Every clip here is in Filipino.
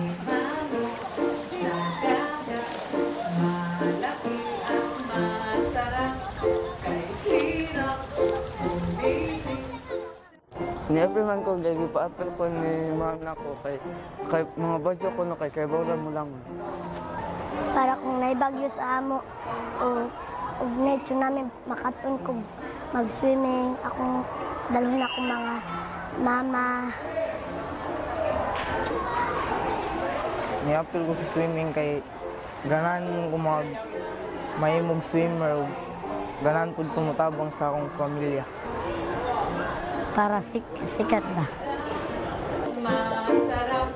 himamo sa dagat, malaki at masarap, kay hirap umitin. Never man ko gagi pa-apel ko ni ma'am na ko kay mga badyo ko no kay bawlan mo lang. Para kung naibagyo sa amo o nature namin makatun ko mag-swimming, akong dalhin akong mga mama. Ni-apel ko sa swimming kay ganan ko mahimog swimmer, ganan pud ko motabang sa akong pamilya. Para sikat ba? Masarap,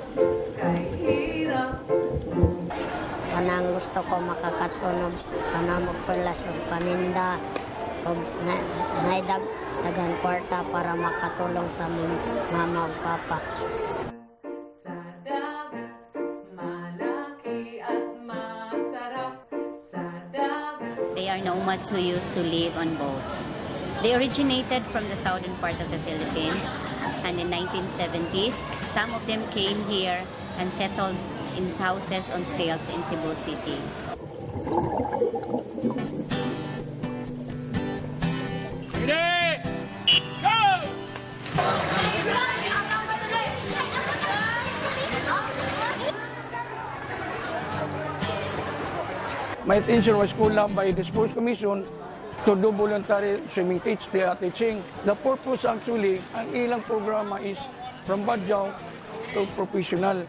kay hirap. Kanang gusto ko makakatunog, kanang magpalas og paninda, o dagan kwarta para makatulong sa mama ug papa. Sa dagat, malaki at masarap. Sa dagat. They are nomads who used to live on boats. They originated from the southern part of the Philippines, and in 1970s, some of them came here and settled in houses on stilts in Cebu City. Ready? Go! My intention was called up by the Sports Commission to do voluntary swimming teaching. The purpose actually, ang ilang programa is from Badyaw to professional.